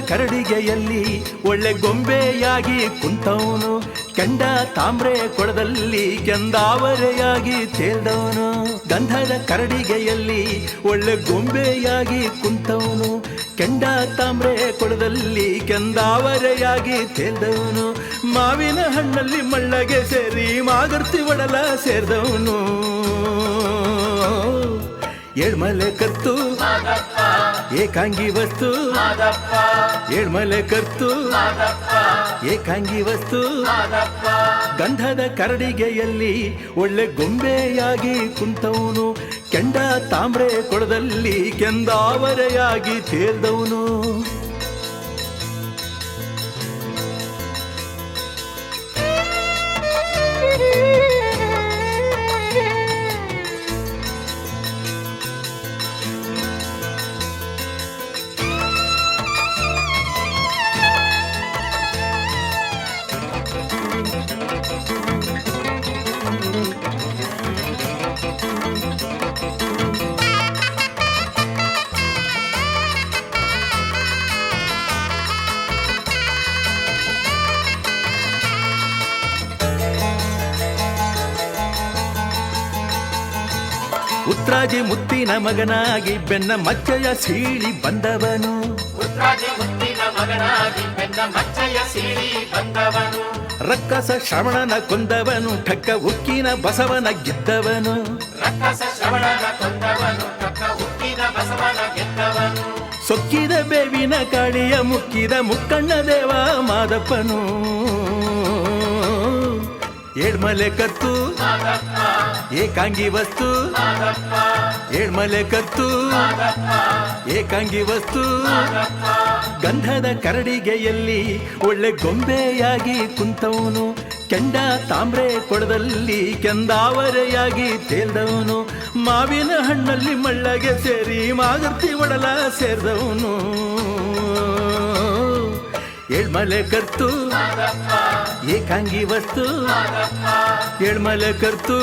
ಕರಡಿಗೆಯಲ್ಲಿ ಒಳ್ಳೆ ಗೊಂಬೆಯಾಗಿ ಕುಂತವನು, ಕೆಂಡ ತಾಮ್ರೆ ಕೊಳದಲ್ಲಿ ಕೆಂದಾವರೆಯಾಗಿ ತೇಲ್ದವನು. ಗಂಧದ ಕರಡಿಗೆಯಲ್ಲಿ ಒಳ್ಳೆ ಗೊಂಬೆಯಾಗಿ ಕುಂತವನು, ಕೆಂಡ ತಾಮ್ರೆ ಕೊಳದಲ್ಲಿ ಕೆಂದಾವರೆಯಾಗಿ ತೇಲ್ದವನು. ಮಾವಿನ ಹಣ್ಣಲ್ಲಿ ಮಳ್ಳಗೆ ಸೇರಿ ಮಾಗರ್ತಿ ಒಡಲ ಸೇರಿದವನು. ಏಳ್ಮಲೆ ಕತ್ತು ಏಕಾಂಗಿ ವಸ್ತು, ಏಳ್ಮಲೆ ಕತ್ತು ಏಕಾಂಗಿ ವಸ್ತು. ಗಂಧದ ಕರಡಿಗೆಯಲ್ಲಿ ಒಳ್ಳೆ ಗೊಂಬೆಯಾಗಿ ಕುಂತವನು, ಕೆಂಡ ತಾಮ್ರೆ ಕೊಳದಲ್ಲಿ ಕೆಂದಾವರೆಯಾಗಿ ತೇಲ್ದವನು. ಉತ್ರಾಜಿ ಮುತ್ತಿನ ಮಗನಾಗಿ ಬೆನ್ನ ಮಚ್ಚೆಯ ಸೀಳಿ ಬಂದವನು, ಉತ್ರಾಜಿ ಮುತ್ತಿನ ಮಗನಾಗಿ ಬೆನ್ನ ಮಚ್ಚೆಯ ಸೀಳಿ ಬಂದವನು. ರಕ್ಕಸ ಶ್ರವಣನ ಕೊಂದವನು, ಠಕ್ಕ ಉಕ್ಕಿನ ಬಸವನ ಗೆದ್ದವನು. ರಕ್ಕಸ ಶ್ರವಣನ ಕೊಂದವನು, ಠಕ್ಕ ಉಕ್ಕಿನ ಬಸವನ ಗೆದ್ದವನು. ಸೊಕ್ಕಿದ ಬೇವಿನ ಕಾಳಿಯ ಮುಕ್ಕಿದ ಮುಕ್ಕಣ್ಣ ದೇವ ಮಾದಪ್ಪನು. ಏಳ್ಮಲೆ ಕತ್ತು ಏಕಾಂಗಿ ವಸ್ತು, ಏಳ್ಮಲೆ ಕತ್ತು ಏಕಾಂಗಿ ವಸ್ತು. ಗಂಧದ ಕರಡಿಗೆಯಲ್ಲಿ ಒಳ್ಳೆ ಗೊಂಬೆಯಾಗಿ ಕುಂತವನು, ಕೆಂಡ ತಾಮ್ರೆ ಕೊಳದಲ್ಲಿ ಕೆಂದಾವರೆಯಾಗಿ ತೇಲ್ದವನು. ಮಾವಿನ ಹಣ್ಣಲ್ಲಿ ಮಳ್ಳಗೆ ಸೇರಿ ಮಾಗರ್ತಿ ಒಡಲ ಸೇರಿದವನು. ಏಳ್ಮಲೆ ಕತ್ತು ಏಕಾಂಗಿ ವಸ್ತು, ಏಳ್ಮಲೆ ಕತ್ತು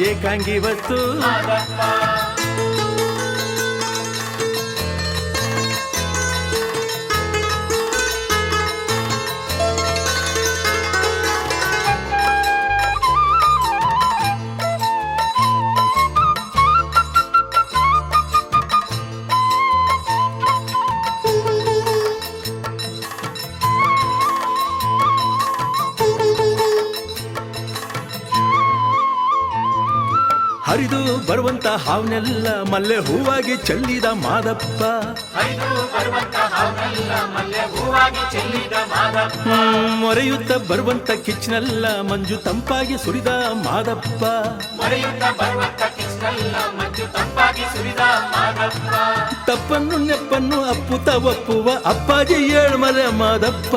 ಏಕಾಂಗಿ ವಸ್ತು. ಹರಿದು ಬರುವಂತ ಹಾವನೆಲ್ಲ ಮಲ್ಲೆ ಹೂವಾಗಿ ಚೆಲ್ಲಿದ ಮಾದಪ್ಪ, ಮೊರೆಯುತ್ತ ಬರುವಂತ ಕಿಚ್ಚನೆಲ್ಲ ಮಂಜು ತಂಪಾಗಿ ಸುರಿದ ಮಾದಪ್ಪ. ತಪ್ಪನ್ನು ನೆಪ್ಪನ್ನು ಅಪ್ಪುತ ಒಪ್ಪುವ ಅಪ್ಪಾಜಿ ಏಳ್ಮಲೆ ಮಾದಪ್ಪ.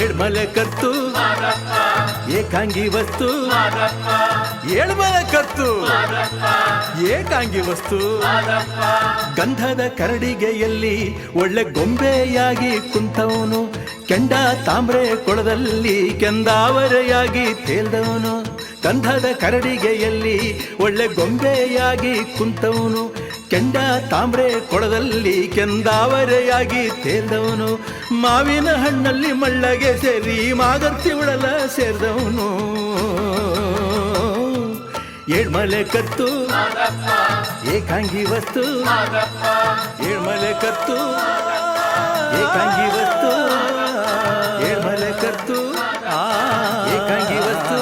ಏಳ್ಮಲೆ ಕತ್ತು ಏಕಾಂಗಿ ವಸ್ತು, ಏಳ್ಮಲೆ ಕತ್ತು ಏಕಾಂಗಿ ವಸ್ತು. ಗಂಧದ ಕರಡಿಗೆಯಲ್ಲಿ ಒಳ್ಳೆ ಗೊಂಬೆಯಾಗಿ ಕುಂತವನು, ಕೆಂಡ ತಾಮ್ರೆ ಕೊಳದಲ್ಲಿ ಕೆಂದಾವರೆಯಾಗಿ ತೇಲ್ದವನು. ಗಂಧದ ಕರಡಿಗೆಯಲ್ಲಿ ಒಳ್ಳೆ ಗೊಂಬೆಯಾಗಿ ಕುಂತವನು, ಕೆಂಡ ತಾಮ್ರೆ ಕೊಳದಲ್ಲಿ ಕೆಂದಾವರೆಯಾಗಿ ತೇಲ್ದವನು. ಮಾವಿನ ಹಣ್ಣಲ್ಲಿ ಮಳ್ಳಗೆ ಸೇರಿ ಮಾಗರ್ತಿ ಉಳಲ ಸೇರಿದವನು. ಏಳ್ಮಲೆ ಕತ್ತು ಏಕಾಂಗಿ ವಸ್ತು, ಏಳ್ಮಲೆ ಕತ್ತು ಏಕಾಂಗಿ ವಸ್ತು, ಏಳ್ಮಲೆ ಕತ್ತು ಏಕಾಂಗಿ ವಸ್ತು,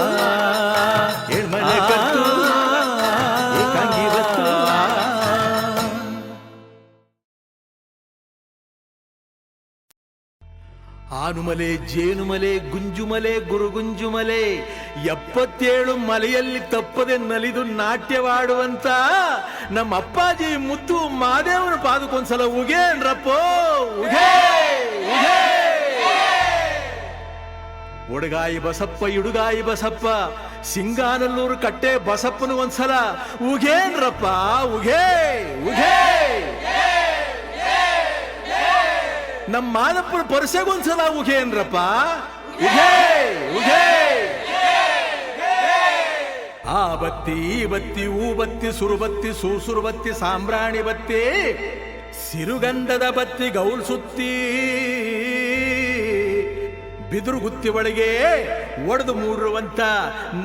ಏಳ್ಮಲೆ ಕತ್ತು ಏಕಾಂಗಿ ವಸ್ತು. ಆನುಮಲೆ ಜೇನುಮಲೆ ಗುಂಜುಮಲೆ ಗುರುಗುಂಜುಮಲೆ 77 ಮಲೆಯಲ್ಲಿ ತಪ್ಪದೆ ನಲಿದು ನಾಟ್ಯವಾಡುವಂತ ನಮ್ಮ ಅಪ್ಪಾಜಿ ಮುತ್ತು ಮಾದೇವನ ಪಾದಕ್ಕೊಂದ್ಸಲ ಉಗೇನ್ರಪ್ಪೋ ಉಗೇ ಉಗೇ. ಒಡಗಾಯಿ ಬಸಪ್ಪ ಇಡುಗಾಯಿ ಬಸಪ್ಪ ಸಿಂಗಾನಲ್ಲೂರು ಕಟ್ಟೆ ಬಸಪ್ಪನ ಒಂದ್ಸಲ ಉಗೇನ್ರಪ್ಪ ಉಗೇ ಉಗೇ. ನಮ್ಮ ಮಾದಪ್ಪನ ಪರಸೆಗೊಂದ್ಸಲ ಉಗೇನ್ರಪ್ಪ ಉಗೇ ಉಗೇ. ಆ ಬತ್ತಿ ಈ ಬತ್ತಿ ಊ ಬತ್ತಿ ಸುರುಬತ್ತಿ ಸೂಸುರು ಬತ್ತಿ ಸಾಂಬ್ರಾಣಿ ಬತ್ತಿ ಸಿರುಗಂಧದ ಬತ್ತಿ ಗೌಲ್ ಸುತ್ತಿ ಬಿದುರು ಗುತ್ತಿ ಒಳಗೆ ಒಡೆದು ಮೂಡಿರುವಂತ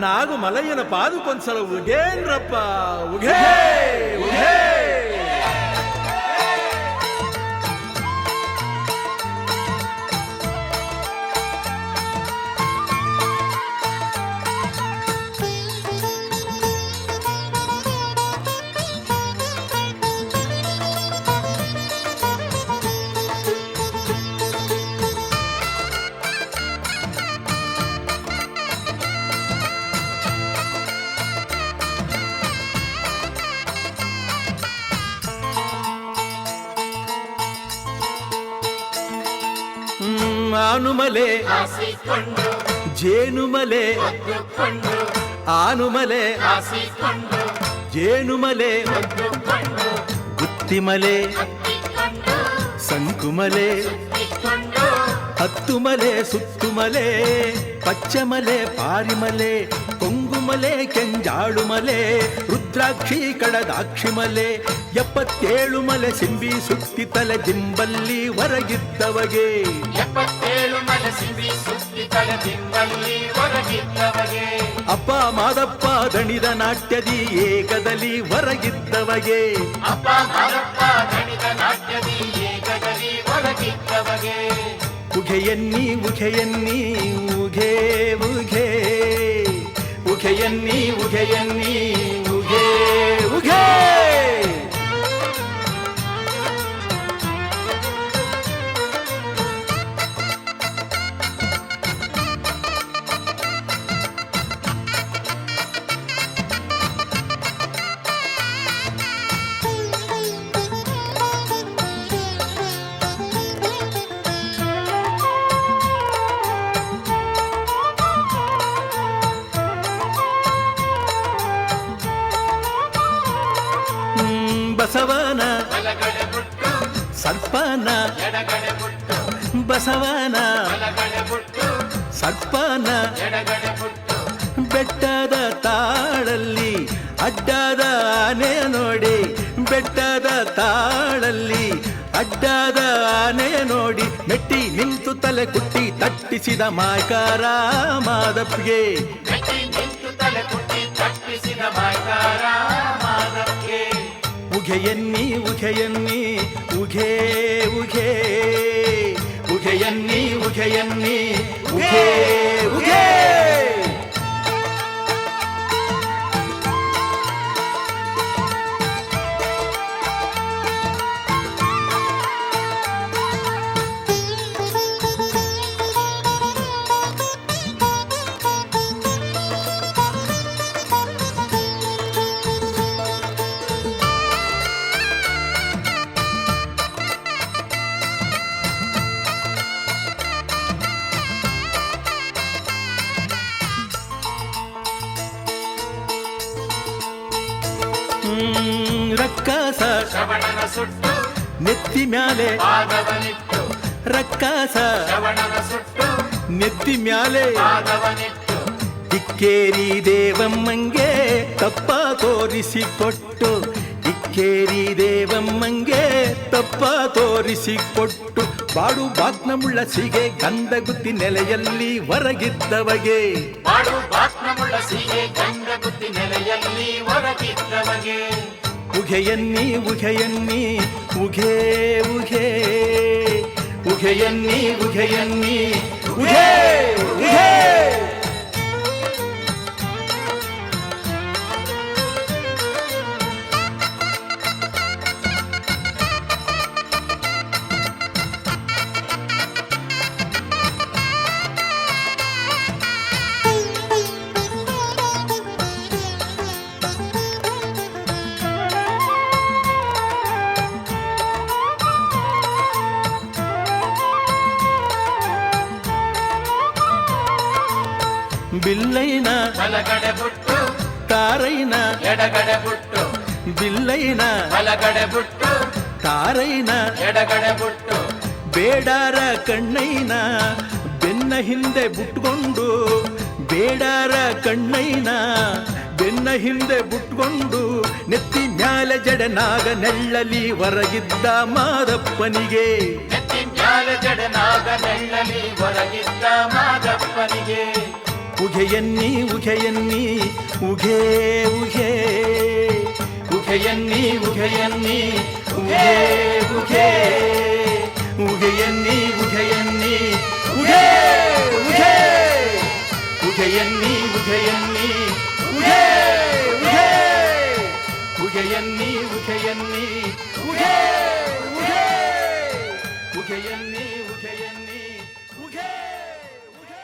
ನಾಗು ಮಲಯ್ಯನ ಪಾದಕ್ಕೊಂದ್ಸಲ ಉಗೇನ್ರಪ್ಪ ಉಗೇ ಉಗೇ. ಆನುಮಲೆ ಹಾಸಿಕೊಂಡು ಜೇನುಮಲೆ ಒದ್ದುಕೊಂಡು ಆನುಮಲೆ ಹಾಸಿಕೊಂಡು ಜೇನುಮಲೆ ಒದ್ದುಕೊಂಡು ಗುತ್ತಿಮಲೆ ಹತ್ತಿಕೊಂಡು ಸಂಕುಮಲೆ ಸುತ್ತಿಕೊಂಡು ಹತ್ತುಮಲೆ ಸುತ್ತುಮಲೆ ಪಚ್ಚಮಲೆ ಪಾರಿಮಲೆ ಕೊಂಗುಮಲೆ ಕೆಂಜಾಳುಮಲೆ ರುದ್ರಾಕ್ಷಿ ಕಡದಾಕ್ಷಿಮಲೆ 77 ಮಲೆ ಸಿಂಬಿ ಸುತ್ತಿ ತಲೆ ದಿಂಬಲ್ಲಿ ಹೊರಗಿದ್ದವಗೆ 77 ಮಲೆ ಸಿಂಬಿ ಸುತ್ತಿ ತಲೆ ದಿಂಬಲ್ಲಿ ಹೊರಗಿದ್ದವಗೆ ಅಪ್ಪ ಮಾದಪ್ಪ ದಣಿದ ನಾಟ್ಯದಿ ಏಕದಲ್ಲಿ ಹೊರಗಿದ್ದವಗೆ ಅಪ್ಪ ಮಾದಪ್ಪ ದಣಿದ ನಾಟ್ಯದಿ ಏಕದಲ್ಲಿ ಹೊರಗಿದ್ದವಗೆ ಉಘೆಯನ್ನಿ ಉಘೆಯನ್ನಿ ಉಘೆ ಉಘೆ ಉಘೆಯನ್ನಿ ಉಘೆಯನ್ನಿ ಉಘೆ ಉಘೆ. ಬಸವನ ಬಲಗಡೆ ಬುಟ್ಟು ಸರ್ಪನ ಎಡಗಡೆ ಬುಟ್ಟು ಬಸವನ ಬಲಗಡೆ ಬುಟ್ಟು ಸರ್ಪನ ಎಡಗಡೆ ಬುಟ್ಟು ಬೆಟ್ಟದ ತಾಳಲ್ಲಿ ಅಡ್ಡಾದ ಆನೆ ನೋಡಿ ಬೆಟ್ಟದ ತಾಳಲ್ಲಿ ಅಡ್ಡಾದ ಆನೆ ನೋಡಿ ಮೆಟ್ಟಿ ನಿಂತು ತಲೆ ಕುಟ್ಟಿ ತಟ್ಟಿಸಿದ ಮಾಯ್ಕಾರ ಮಾದಪ್ಗೆ ಮೆಟ್ಟಿ ನಿಂತು ತಲೆ ಕುಟ್ಟಿ ತಪ್ಪಿಸಿದ ಮಾಯ್ಕಾರ ಮಾದಪ್ಗೆ ಉಘೆಯನ್ನಿ ಉಘೆಯನ್ನಿ ಉಘೆ ಉಘೆ ಉಘೆಯನ್ನಿ ಉಘೆಯನ್ನಿ ಉಘೆ ಉಘೆ. ರಕ್ಕಸ ಶ್ರವಣನ ಸುಟ್ಟು ನೆತ್ತಿ ಮ್ಯಾಲೆ ಪಾದವನಿಟ್ಟು ರಕ್ಕಸ ಶ್ರವಣನ ಸುಟ್ಟು ನೆತ್ತಿ ಮ್ಯಾಲೆ ಪಾದವನಿಟ್ಟು ಇಕ್ಕೇರಿ ದೇವಮ್ಮಂಗೆ ತಪ್ಪ ತೋರಿಸಿಕೊಟ್ಟು ಇಕ್ಕೇರಿ ದೇವಮ್ಮಂಗೆ ತಪ್ಪ ತೋರಿಸಿಕೊಟ್ಟು ಬಾಡು ಬಾಗ್ನಮುಳ್ಳ ಸಿಗೆ ಗಂಧ ಗುತ್ತಿ ನೆಲೆಯಲ್ಲಿ ಹೊರಗಿದ್ದವಗೆ ಮಾಡು ಬಾಕ್ನಮುಳ್ಳ ಸೀಗೆ ಗಂಧ ಗುತ್ತಿ ನೆಲೆಯಲ್ಲಿ ಹೊರಗಿದ್ದವಗೆ ಉಘೆಯನ್ನಿ ಉಘೆಯನ್ನಿ ಉಘೆ ಉಘೆ ಉಘೆಯನ್ನಿ ಉಘೆಯನ್ನಿ ಉಘೆ ಉಘೆ. ಬಿಲ್ಲೈನ ಬಲಗಡೆ ಬುಟ್ಟು ತಾರೈನ ಎಡಗಡೆ ಬುಟ್ಟು ಬಿಲ್ಲೈನ ಬಲಗಡೆ ಬುಟ್ಟು ತಾರೈನ ಎಡಗಡೆ ಬುಟ್ಟು ಬೇಡಾರ ಕಣ್ಣೈನ ಬೆನ್ನ ಹಿಂದೆ ಬುಟ್ಕೊಂಡು ಬೇಡಾರ ಕಣ್ಣೈನ ಬೆನ್ನ ಹಿಂದೆ ಬುಟ್ಕೊಂಡು ನೆತ್ತಿ ಮ್ಯಾಲೆ ಜಡನಾಗ ನೆಳ್ಳಲಿ ಹೊರಗಿದ್ದ ಮಾದಪ್ಪನಿಗೆ ನೆತ್ತಿ ಮ್ಯಾಲ ಜಡನಾಗ ನೆಳ್ಳಲಿ ಹೊರಗಿದ್ದ ಮಾದಪ್ಪನಿಗೆ ಉಘೆಯನ್ನಿ ಉಘೆಯನ್ನಿ ಉಘೇ ಉಘೇ ಉಘೆಯನ್ನಿ ಉಘೆಯನ್ನಿ ಉಘೇ ಉಘೇ ಉಘೆಯನ್ನಿ ಉಘೆಯನ್ನಿ ಉಘೇ ಉಘೇ ಉಘೆಯನ್ನಿ ಉಘೆಯನ್ನಿ ಉಘೇ ಉಘೇ ಉಘೆಯನ್ನಿ ಉಘೆಯನ್ನಿ ಉಘೇ ಉಘೇ ಉಘೆಯನ್ನಿ ಉಘೆಯನ್ನಿ ಉಘೇ ಉಘೇ.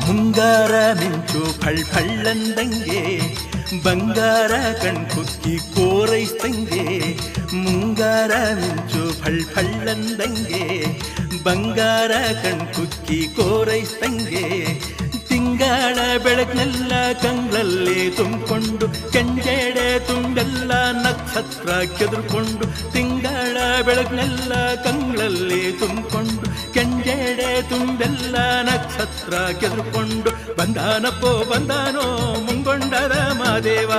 ಮುಂಗಾರ ಮಿಂಚು ಫಳ್ ಫಳ್ಳಂದಂಗೆ ಬಂಗಾರ ಕಣ್ಕುಕ್ಕಿ ಕೋರೈಸ್ತಂಗೆ ಮುಂಗಾರ ಮಿಂಚು ಫಳ್ ಫಳ್ಳಂದಂಗೆ ಬಂಗಾರ ಕಣ್ಕುಕ್ಕಿ ಕೋರೈಸ್ತಂಗೆ ತಿಂಗಳ ಬೆಳಗ್ನೆಲ್ಲ ಕಂಗ್ಳಲ್ಲಿ ತುಂಬಿಕೊಂಡು ಕೆಂಜೆಡೆ ತುಂಬೆಲ್ಲ ನಕ್ಷತ್ರ ಕೆದರ್ಕೊಂಡು ತಿಂಗಳ ಬೆಳಗ್ನೆಲ್ಲ ಕಂಗ್ಳಲ್ಲಿ ತುಂಬಿಕೊಂಡು ಕೆಂಜೆಡೆ ತುಂಬೆಲ್ಲ ನಕ್ಷತ್ರ ಕೆದರ್ಕೊಂಡು ಬಂದಾನಪ್ಪೋ ಬಂದಾನೋ ಮುಂಗೊಂಡದ ಮಾದೇವ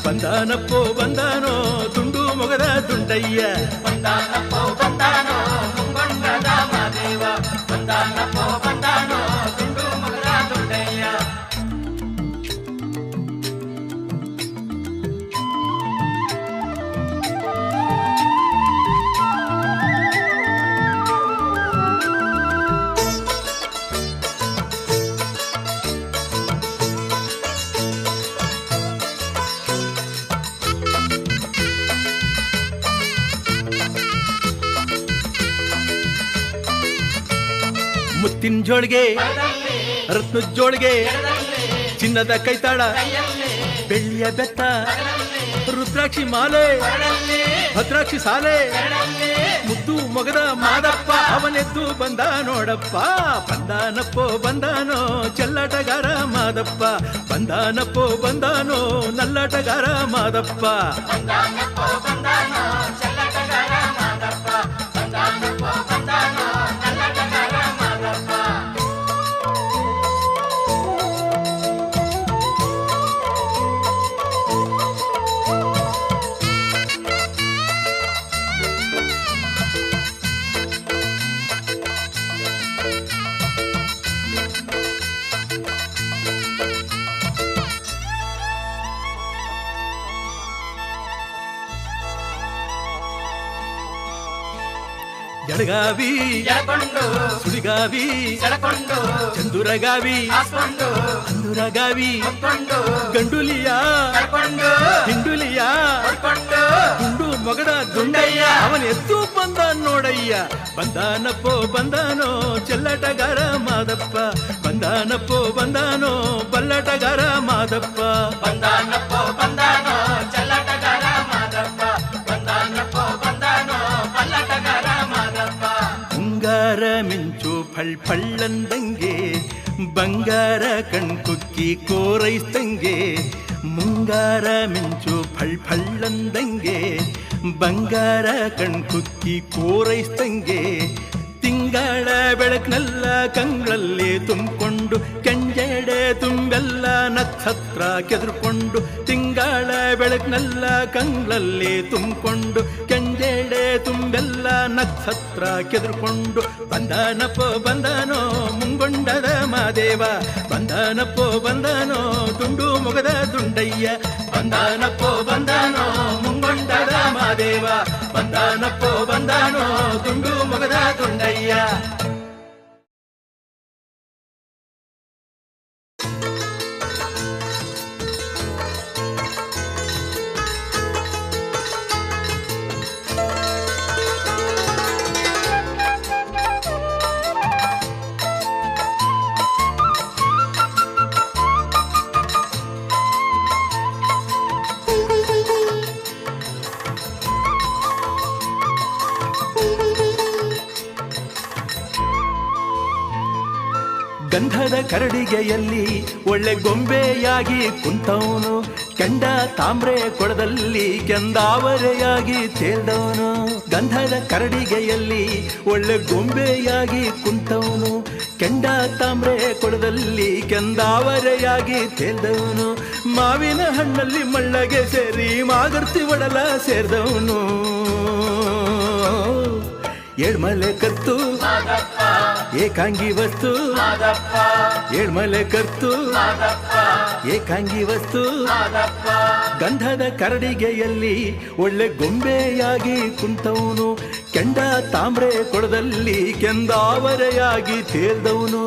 ಬಂದಾನಪ್ಪೋ ಬಂದಾನೋ ತುಂಡು ಮೊಗದ ದುಂಡಯ್ಯ ಬಂದಾನಪ್ಪೋ ಬಂದಾನೋ ಮುಂಗೊಂಡದ ಮಾದೇವ ಬಂದಾನಪ್ಪೋ ಬಂದಾನೋ ದುಂಡು ಮಗದ ದುಂಡಯ್ಯ ಮುತ್ತಿನ ಜೋಳಿಗೆ ರತ್ನದ ಜೋಳಿಗೆ ಚಿನ್ನದ ಕೈತಾಳ ಬೆಳ್ಳಿಯ ಬೆತ್ತ ರುದ್ರಾಕ್ಷಿ ಮಾಲೆ ಭದ್ರಾಕ್ಷಿ ಸಾಲೆ ಮುದ್ದು ಮೊಗದ ಮಾದಪ್ಪ ಅವನೆದ್ದು ಬಂದ ನೋಡಪ್ಪ ಬಂದಾನಪ್ಪೋ ಬಂದಾನೋ ಚೆಲ್ಲಾಟಗಾರ ಮಾದಪ್ಪ ಬಂದಾನಪ್ಪೋ ಬಂದಾನೋ ನಲ್ಲಾಟಗಾರ ಮಾದಪ್ಪ ಬಂದಾನಪ್ಪೋ ಬಂದಾನೋ ಚೆಲ್ಲಾಟಗಾರ ಮಾದಪ್ಪ ಬಂದಾನಪ್ಪೋ ಬಂದಾನೋ ನಲ್ಲಾಟಗಾರ ಮಾದಪ್ಪ ಜಡಗಾವಿ ಎಳಕೊಂಡು ಸುಳಿಗಾವಿ ಸೆಳಕೊಂಡು ಚಂದುರಗಾವಿ ಹಾಸ್ಕೊಂಡು ಅಂದುರಗಾವಿ ಹೊತ್ಕೊಂಡು ಗಂಡುಲಿಯ ಕರ್ಕೊಂಡು ಹಿಂಡುಲಿಯ ಹೊತ್ಕೊಂಡು ಗುಂಡು ಮೊಗದ ದುಂಡಯ್ಯ ಅವನ ಎದ್ದು ಬಂದ ನೋಡಯ್ಯ ಬಂದಾನಪ್ಪೋ ಬಂದಾನೋ ಚೆಲ್ಲಾಟಗಾರ ಮಾದಪ್ಪ ಬಂದಾನಪ್ಪೋ ಬಂದಾನೋ ಬಲ್ಲಾಟಗಾರ ಮಾದಪ್ಪ ಬಂದಾನಪ್ಪೋ ಬಂದಾನೋ ಚೆಲ್ಲಾಟಗಾರ ಮಾದಪ್ಪ ಬಂದಾನಪ್ಪೋ ಬಂದಾನೋ ಬಲ್ಲಾಟಗಾರ ಮಾದಪ್ಪ ಮುಂಗಾರ ಮಿಂಚು ಫಳ್ ಫಳ್ಳಂದಂಗೆ ಬಂಗಾರ ಕಣ್ಕುಕ್ಕಿ ಕೋರೈಸ್ತಂಗೆ ಮುಂಗಾರ ಮಿಂಚು ಫಳ್ ಫಳ್ಳಂದಂಗೆ ಬಂಗಾರ ಕಣ್ಕುಕ್ಕಿ ಕೋರೈಸ್ತಂಗೆ ತಿಂಗಳ ಬೆಳಕಿನೆಲ್ಲ ಕಂಗಳಲ್ಲಿ ತುಂಬಿಕೊಂಡು ಕೆಂಜೆಡೆ ತುಂಬೆಲ್ಲ ನಕ್ಷತ್ರ ಕೆದರ್ಕೊಂಡು ತಿಂಗಳ ಬೆಳಕಿನೆಲ್ಲ ಕಂಗಳಲ್ಲಿ ತುಂಬಿಕೊಂಡು ಕೆಂಜೆಡೆ ತುಂಬೆಲ್ಲ ನಕ್ಷತ್ರ ಕೆದರ್ಕೊಂಡು ಬಂದಾನಪ್ಪೋ ಬಂದಾನೋ ಮುಂಗೊಂಡದ ಮಾದೇವ ಬಂದಾನಪ್ಪೋ ಬಂದಾನೋ ತುಂಡು ಮೊಗದ ದುಂಡಯ್ಯ ಬಂದಾನಪ್ಪೋ ಬಂದಾನೋ ಮುಂಗೊಂಡದ ಮಾದೇವ ಬಂದಾನಪ್ಪೋ ಬಂದಾನೋ ತುಂಡು ಮೊಗದ ದುಂಡಯ್ಯ ಗಂಧದ ಕರಡಿಗೆಯಲ್ಲಿ ಒಳ್ಳೆ ಗೊಂಬೆಯಾಗಿ ಕುಂತವನು, ಕೆಂಡ ತಾಮ್ರೆ ಕೊಳದಲ್ಲಿ ಕೆಂದಾವರೆಯಾಗಿ ತೇಲ್ದವನು. ಗಂಧದ ಕರಡಿಗೆಯಲ್ಲಿ ಒಳ್ಳೆ ಗೊಂಬೆಯಾಗಿ ಕುಂತವನು, ಕೆಂಡ ತಾಮ್ರೆ ಕೊಳದಲ್ಲಿ ಕೆಂದಾವರೆಯಾಗಿ ತೇಲ್ದವನು. ಮಾವಿನ ಹಣ್ಣಲ್ಲಿ ಮಳ್ಳಗೆ ಸೇರಿ ಮಾಗರ್ತಿ ಒಡಲ ಸೇರಿದವನು. ಏಳ್ಮಲೆ ಕತ್ತು ಏಕಾಂಗಿ ವಸ್ತು, ಏಳ್ಮಲೆ ಕತ್ತು ಏಕಾಂಗಿ ವಸ್ತು. ಗಂಧದ ಕರಡಿಗೆಯಲ್ಲಿ ಒಳ್ಳೆ ಗೊಂಬೆಯಾಗಿ ಕುಂತವನು, ಕೆಂಡ ತಾಮ್ರೆ ಕೊಳದಲ್ಲಿ ಕೆಂದಾವರೆಯಾಗಿ ತೇಲ್ದವನು.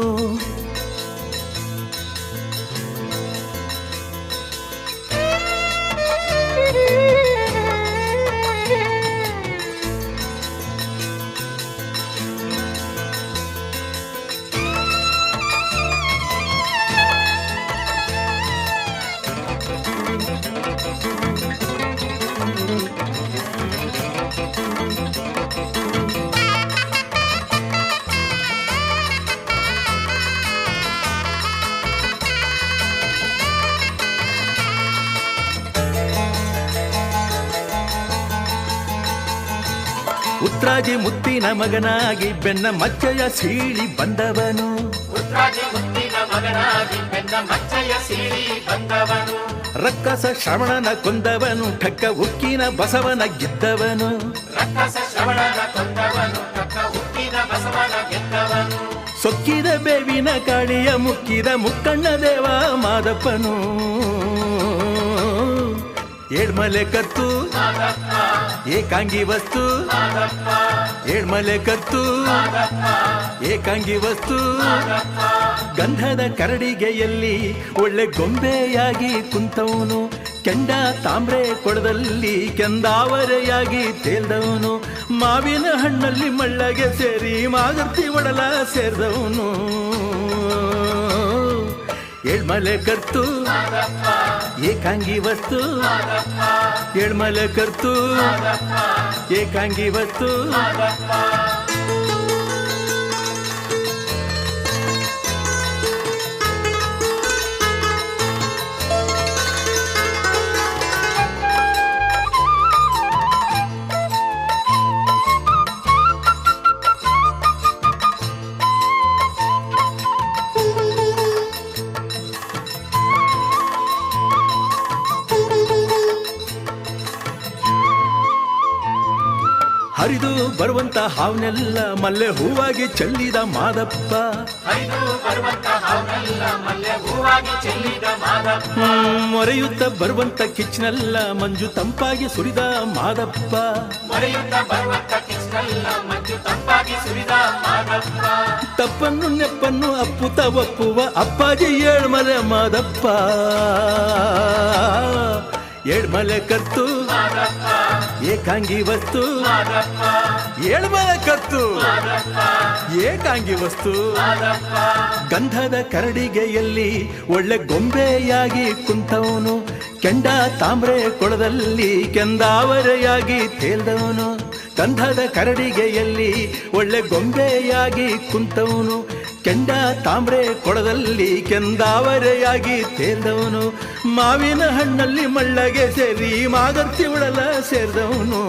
ಉತ್ರಾಜಿ ಮುತ್ತಿನ ಮಗನಾಗಿ ಬೆನ್ನ ಮಚ್ಚಯ ಸೀಳಿ ಬಂದವನು, ಉತ್ರಾಜಿ ಮುತ್ತಿನ ಮಗನಾಗಿ ಬೆನ್ನ ಮಚ್ಚಯ ಸೀಳಿ ಬಂದವನು. ರಕ್ಕಸ ಶ್ರವಣನ ಕೊಂದವನು, ಠಕ್ಕ ಉಕ್ಕಿನ ಬಸವನ ಗೆದ್ದವನು. ರಕ್ಕಸ ಶ್ರವಣನ ಕೊಂದವನು, ಠಕ್ಕ ಉಕ್ಕಿನ ಬಸವನ ಗೆದ್ದವನು. ಸೊಕ್ಕಿದ ಬೇವಿನ ಕಾಳಿಯ ಮುಕ್ಕಿದ ಮುಕ್ಕಣ್ಣ ದೇವ ಮಾದಪ್ಪನು. ಏಳ್ಮಲೆ ಕತ್ತು ಏಕಾಂಗಿ ವಸ್ತು, ಏಳ್ಮಲೆ ಕತ್ತು ಏಕಾಂಗಿ ವಸ್ತು. ಗಂಧದ ಕರಡಿಗೆಯಲ್ಲಿ ಒಳ್ಳೆ ಗೊಂಬೆಯಾಗಿ ಕುಂತವನು, ಕೆಂಡ ತಾಮ್ರೆ ಕೊಳದಲ್ಲಿ ಕೆಂದಾವರೆಯಾಗಿ ತೇಲ್ದವನು. ಮಾವಿನ ಹಣ್ಣಲ್ಲಿ ಮಳ್ಳಗೆ ಸೇರಿ ಮಾಗರ್ತಿ ಒಡಲ ಸೇರಿದವನು. ಏಳ್ಮಲೆ ಕತ್ತು ಏಕಾಂಗಿ ವಸ್ತು, ಏಳ್ಮಲೆ ಕತ್ತು ಏಕಾಂಗಿ ವಸ್ತು. ಹರಿದು ಬರುವಂತ ಹಾವನೆಲ್ಲ ಮಲ್ಲೆ ಹೂವಾಗಿ ಚೆಲ್ಲಿದ ಮಾದಪ್ಪ. ಹರಿದು ಬರುವಂತ ಹಾವನೆಲ್ಲ ಮಲ್ಲೆ ಹೂವಾಗಿ ಚೆಲ್ಲಿದ ಮಾದಪ್ಪ. ಮೊರೆಯುತ್ತ ಬರುವಂತ ಕಿಚ್ಚನೆಲ್ಲ ಮಂಜು ತಂಪಾಗಿ ಸುರಿದ ಮಾದಪ್ಪ. ಮೊರೆಯುತ್ತ ಬರುವಂತ ಕಿಚ್ಚನೆಲ್ಲ ಮಂಜು ತಂಪಾಗಿ ಸುರಿದ ಮಾದಪ್ಪ. ತಪ್ಪನ್ನು ನೆಪ್ಪನ್ನು ಅಪ್ಪುತ ಒಪ್ಪುವ ಅಪ್ಪಾಜಿ ಏಳ್ಮಲೆ ಮಾದಪ್ಪ. ಏಳ್ಮಲೆ ಕತ್ತು ಏಕಾಂಗಿ ವಸ್ತು, ಏಳ್ಮಲೆ ಕತ್ತು ಏಕಾಂಗಿ ವಸ್ತು. ಗಂಧದ ಕರಡಿಗೆಯಲ್ಲಿ ಒಳ್ಳೆ ಗೊಂಬೆಯಾಗಿ ಕುಂತವನು, ಕೆಂಡ ತಾಮ್ರೆ ಕೊಳದಲ್ಲಿ ಕೆಂದಾವರೆಯಾಗಿ ತೇಲ್ದವನು. ಗಂಧದ ಕರಡಿಗೆಯಲ್ಲಿ ಒಳ್ಳೆ ಗೊಂಬೆಯಾಗಿ ಕುಂತವನು, ಕೆಂಡ ತಾಮ್ರೆ ಕೊಳದಲ್ಲಿ ಕೆಂದಾವರೆಯಾಗಿ ತೇಲ್ದವನು. ಮಾವಿನ ಹಣ್ಣಲ್ಲಿ ಮಳ್ಳಗೆ ಸೇರಿ ಮಾಗರ್ತಿ ಉಳಲ ಸೇರಿದವನು.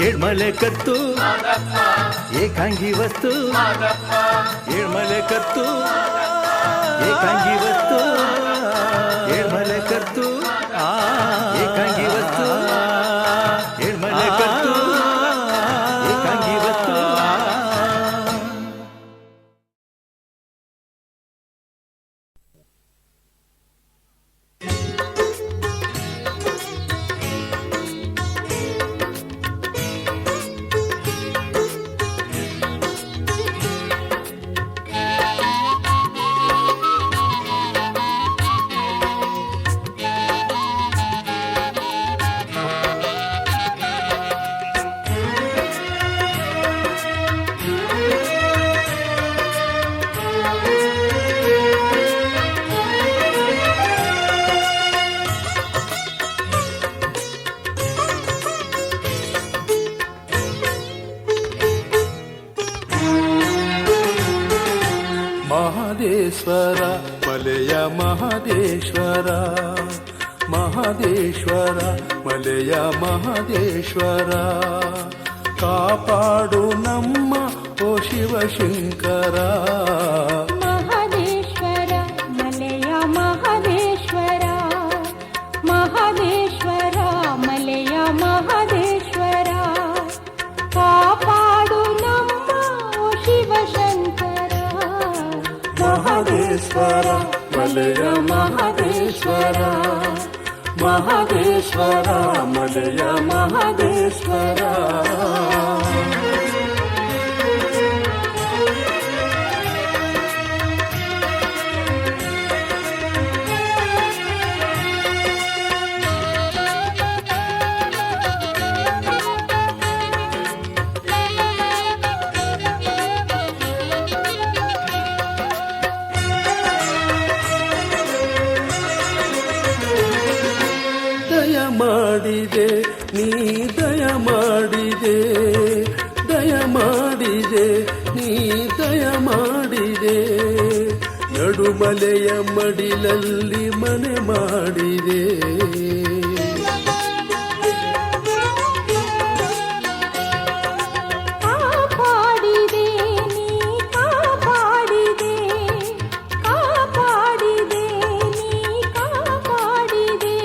ಏಳ್ಮಲೆ ಕತ್ತು ಏಕಾಂಗಿ ವಸ್ತು, ಏಳ್ಮಲೆ ಕತ್ತು ಏಕಾಂಗಿ ವಸ್ತು, ಏಳ್ಮಲೆ ಕತ್ತು ಏಕಾಂಗಿ ವಸ್ತು, ಏಳ್ಮಲೆ ಕತ್ತು ಏಕಾಂಗಿ ವಸ್ತು. ಮಹದೇಶ್ವರ ಮಲೆಯ ಮಹದೇಶ್ವರ ಮಹದೇಶ್ವರ ಮಲೆಯ ಮಹದೇಶ್ವರ ಕಾಪಾಡು ನಮ್ಮ ಓ ಶಿವಶಂಕರ ಮಹದೇಶ್ವರ ಮಲೆಯ ಮಹದೇಶ್ವರ ಮಹದೇಶ್ವರ ಮಲೆಯ ಮಹದೇಶ್ವರ ಕಾಪಾಡು ನಮ್ಮ ಓ ಶಿವಶಂಕರ ಮಹದೇಶ್ವರ ಮಲೆಯ ಮಹದೇಶ್ವರ ಮಹದೇಶ್ವರ ಮಲೆಯ ಮಹದೇಶ್ವರ ದಯ ಮಾಡಿದೆ ನೀ ದಯ ಮಾಡಿದೆ ದಯ ಮಾಡಿದೆ ನೀ ದಯ ಮಾಡಿದೆ ನಡುಮಲೆಯ ಮಡಿಲಲ್ಲಿ ಮನೆ ಮಾಡಿದೆ ಕಾಪಾಡಿದೆ ನೀ ಕಾಪಾಡಿದೆ ಕಾಪಾಡಿದೆ ನೀ ಕಾಪಾಡಿದೆ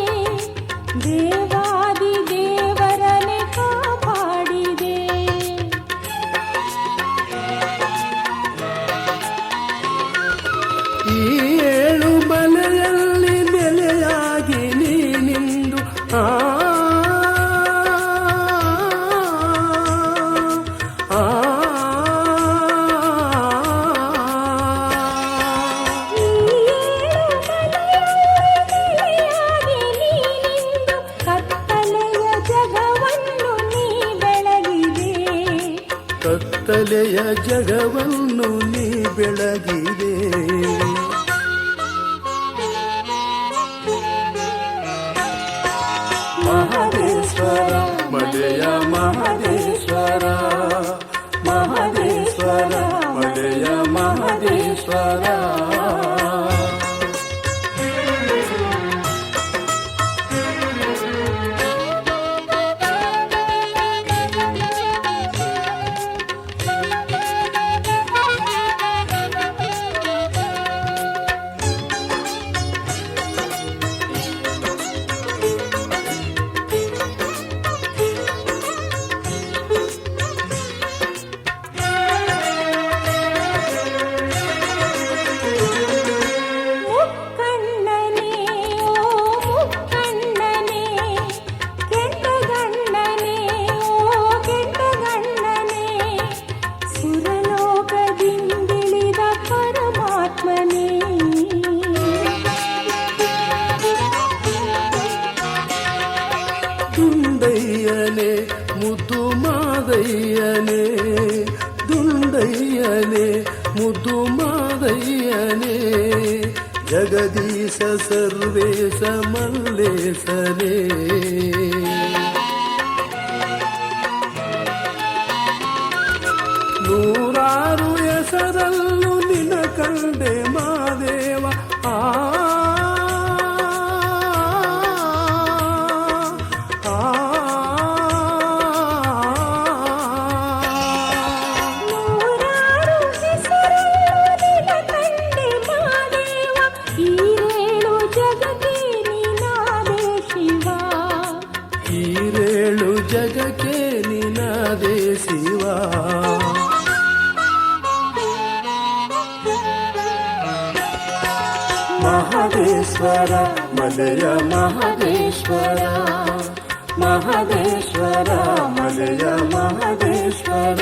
ದೇವಾದಿ ದೇವರನೆ ಕಾಪಾಡಿದೆ ಈ ಏಳು ಮಲೆಯಲ್ಲಿ ನೆಲೆಯಾಗಿ ನೀನಿಂದು ಆ ಆ ಕತ್ತಲೆಯ ಜಗವನ್ನು ನೀ ಬೆಳಗಿದೆ ಕತ್ತಲೆಯ ಜಗವನ್ನು ನೀ ಬೆಳಗಿದೆ ಮಹದೇಶ್ವರ ಮಲೆಯ ಮಹದೇಶ್ವರ ಮಹದೇಶ್ವರ ಮಲೆಯ ಮಹದೇಶ್ವರ ಮುಕ್ಕಣ್ಣನೇ ಓ ಮುಕ್ಕಣ್ಣನೇ ಕೆಂಡಗಣ್ಣನೇ ಓ ಕೆಂಡಗಣ್ಣನೇ ಸುರಲೋಕದಿಂದಿಳಿದ ಪರಮಾತ್ಮನೇ ದುಂಡಯ್ಯನೆ ಮುದ್ದು ಮಾದಯ್ಯನೆ ದುಂಡಯ್ಯನೆ ಮುದ್ದು ಮಾದಯ್ಯನೆ ಜಗದೀಶ ಸರ್ವೇಶ ಮಲ್ಲೇಶನೇ ನೂರಾರು ಹೆಸರಲ್ಲೂ ನಿನ ಕಂಡೆ ಮಾದೇವ ಆ ಆ ನೂರಾರು ಹೆಸರನ್ನು ನಿನ ಕಂಡೆ ಮಾದೇವ ಈರೇಳು ಜಗಕ್ಕೆ ನೀನಾದೆ ಶಿವ ಈರೇಳು ಜಗಕ್ಕೆ ನಿನಾದೆ ಶಿವ ಮಹದೇಶ್ವರ ಮಲೆಯ ಮಹದೇಶ್ವರ ಮಹದೇಶ್ವರ ಮಲೆಯ ಮಹದೇಶ್ವರ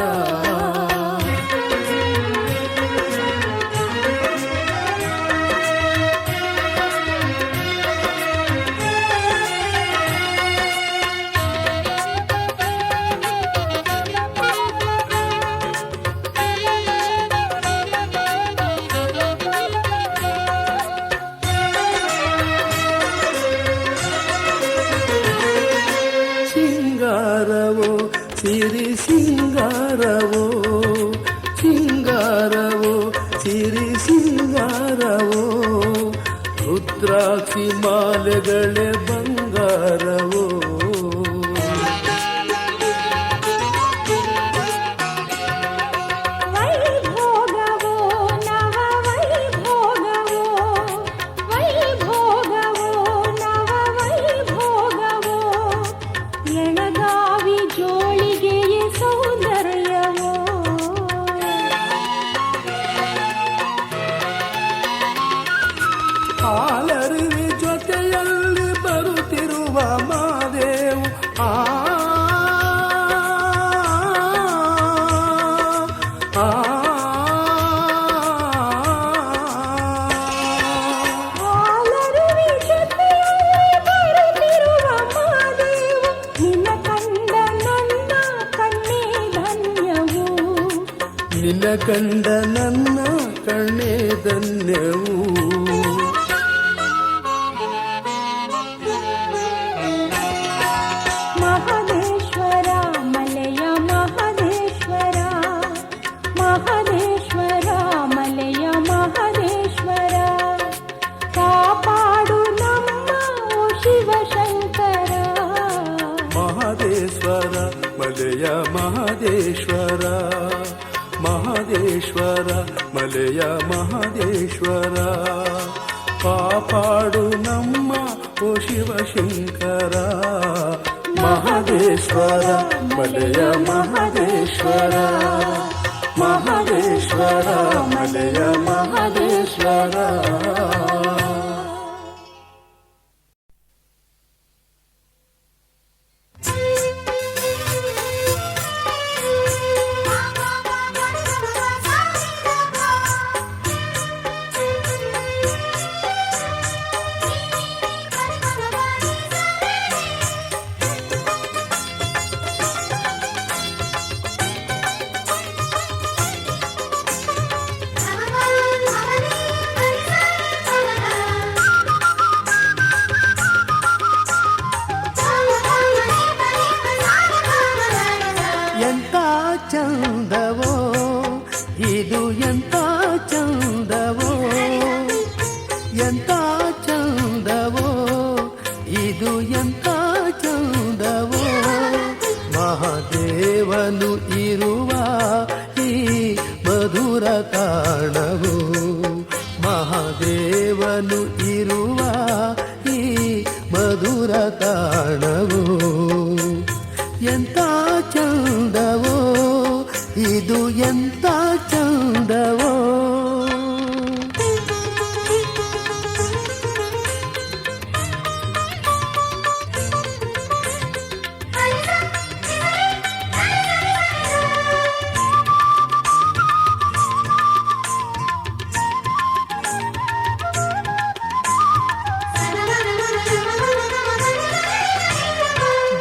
ಸಿಂಗಾರವೋ ಸಿರಿ ಸಿಂಗಾರವೋ ಸಿಂಗಾರವೋ ಸಿರಿ ಸಿಂಗಾರವೋ ರುದ್ರಾಕ್ಷಿ ಮಾಲೆಗಳೇ ಬಂಗಾರವೋ ವೈಭೋಗವೋ ನವ ವೈಭೋಗವೋ ವೈಭೋಗವೋ ನವ ವೈಭೋಗವೋ ಎಳಗಾವಿ ಜೋಳಿಗೆಯ ಸೌಂದರ್ಯವೋ ಹಾಲರಿವಿ ಜೊತೆಯಲ್ಲಿ ಬರುತ್ತಿರುವ ಮಾದೇವು ಹಾಲರುವಿ ಜೊತೆಯಲ್ಲಿ ಬರುತ್ತಿರುವ ಮಾದೇವು ನಿನ್ನ ಕಂಡ ನನ್ನ ಕಣ್ಣೇ ಧನ್ಯವು ನಿನ್ನ ಕಂಡ ನನ್ನ ಕಣ್ಣೇ ಧನ್ಯವು ಮಹದೇಶ್ವರ ಮಲೆಯ ಮಹದೇಶ್ವರ ಮಹದೇಶ್ವರ ಮಲೆಯ ಮಹದೇಶ್ವರ ಕಾಪಾಡು ನಮ್ಮ ಓ ಶಿವಶಂಕರ ಮಹದೇಶ್ವರ ಮಲೆಯ ಮಹದೇಶ್ವರ ಮಹದೇಶ್ವರ ಮಲೆಯ ಮಹದೇಶ್ವರ ಕಾಪಾಡು ನಮ್ಮ ಓ ಶಿವಶಂಕರ ಮಹದೇಶ್ವರ ಮಲೆಯ ಮಹದೇಶ್ವರ ಮಹದೇಶ್ವರ ಮಲೆಯ ಮಹದೇಶ್ವರ ಎಂತ ಚಂದವೋ ಇದು ಎಂತ ಚಂದವೋ ಎಂತ ಚಂದವೋ ಇದು ಎಂತ ಚಂದವೋ ಮಹಾದೇವನು ಇರುವ ಈ ಮಧುರ ತಾಣವು ಮಹಾದೇವನು ಇರುವ ಈ ಮಧುರ ತಾಣವು ಎಂತ ಚಂದವೋ ಇದು ಎಂತ ಚಂದವೋ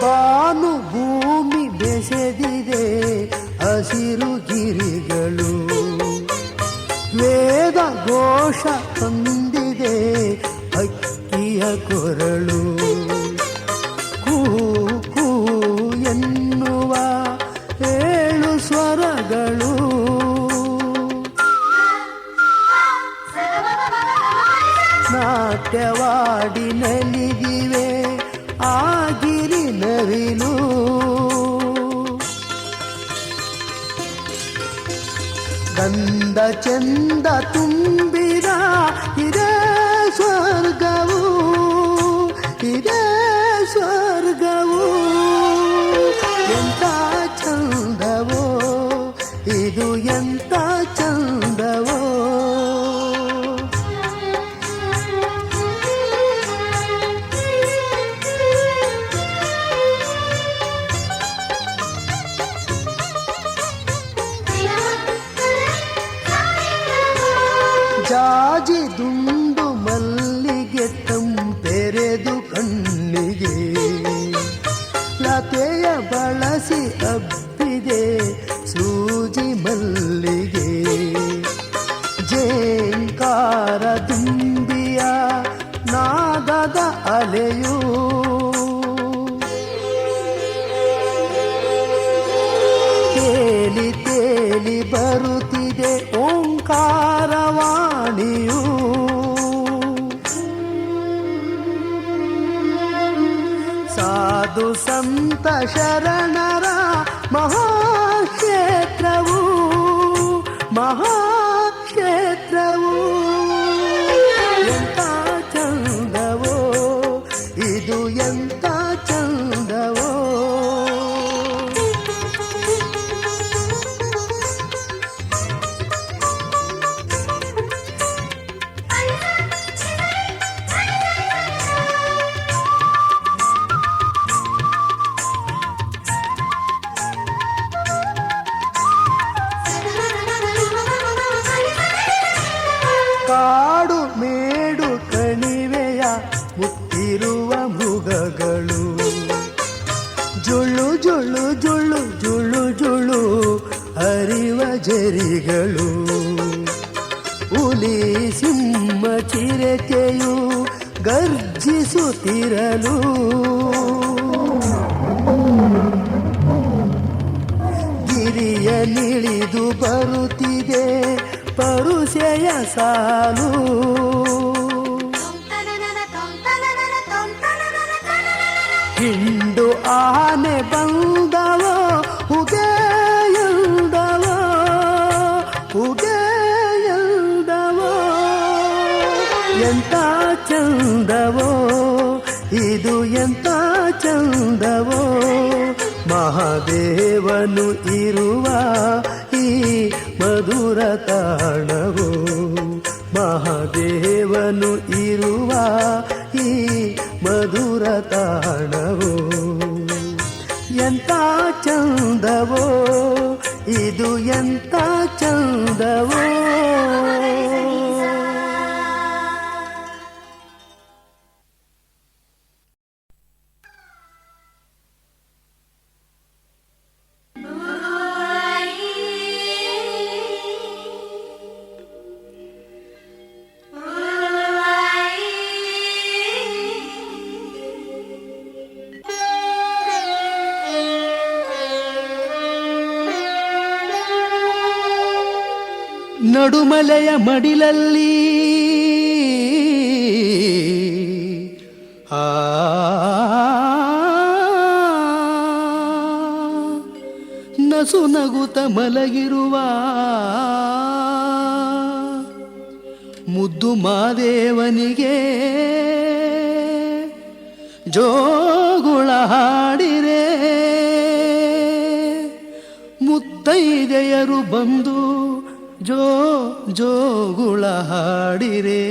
ಬಾನು ಭೂಮಿ ಬೆಸೆದಿದೆ ಹಸಿರು ಗಿರಿಗಳು ವೇದ ಘೋಷ ತಂದಿದೆ ಅಕ್ಕಿಯ ಕೊರಳು ಕೂ ಕೂ ಎನ್ನುವ ಏಳು ಸ್ವರಗಳು ನಾಟ್ಯವಾಡಿ ನಲಿದಿವೆ ಆಗಿರಿ ನವಿಲು ಗಂಧ ಚಂದ ತುಂಬಿದ ಇದೇ ಸ್ವರ್ಗವು ಇದೇ ಸ್ವರ್ಗವು ಎಂತ ಚಂದವೋ ಇದು ಎಂತ ಚಂದವೋ ಜಾಜಿ ದುಂಡು ಮಲ್ಲಿಗೆ ತಂಪೆರೆದು ಕಣ್ಣಿಗೆ ಲತೆಯ ಬಳಸಿ ಅಬ್ಬಿದೆ ಸೂಜಿ ಮಲ್ಲಿಗೆ ಜೇಂಕಾರ ತುಂಬಿಯ ನಾದದ ಅಲೆಯು ತೇಲಿ ತೇಲಿ ಬರುತ್ತಿದೆ ಓಂಕಾರವಾಣಿಯು ಅದು ಸಂತ ಶರಣರ ಮಹಾಕ್ಷೇತ್ರವು ಮಹಾಕ್ಷೇತ್ರವು. ಎಂತ ಚಂದವೋ ಇದು ಎಂತ ಚಂದವೋ. ಕಾಡು ಮೇಡು ಕಣಿವೆಯ ಮುತ್ತಿರುವ ಮೃಗಗಳು, ಜುಳು ಜುಳು ಜುಳು ಜುಳು ಜುಳು ಹರಿವ ಜರಿಗಳು, ಹುಲಿ ಸಿಂಹ ಚಿರತೆಯು ಗರ್ಜಿಸುತ್ತಿರಲು, ಗಿರಿಯ ನಿಳಿದು ಬರುತ್ತಿದೆ ಪರುಸೆಯ ಸಾಲು. ಹಿಂಡು ಆನೆ ಬಂದವೋ ಹುಗೆಯಂದವೋ ಹುಗೆಯಂದವೋ. ಎಂತ ಚಂದವೋ ಇದು ಎಂತ ಚಂದವೋ. ಮಹಾದೇವನು ಇರುವ ಈ ಮಧುರ ತಾಣವು, ಮಹಾದೇವನು ಇರುವ ಈ ಮಧುರ ತಾಣವು. ಎಂತ ಚಂದವೋ ಇದು ಎಂತ ಚಂದವೋ. ನಡುಮಲೆಯ ಮಡಿಲಲ್ಲಿ ನಸು ನಗುತ ಮಲಗಿರುವ ಮುದ್ದು ಮಾದೇವನಿಗೆ ಜೋಗುಳ ಹಾಡಿರೆ, ಮುತ್ತೈದೆಯರು ಬಂದು ಜೋ ಜೋಗುಳ ಹಾಡಿರೆ.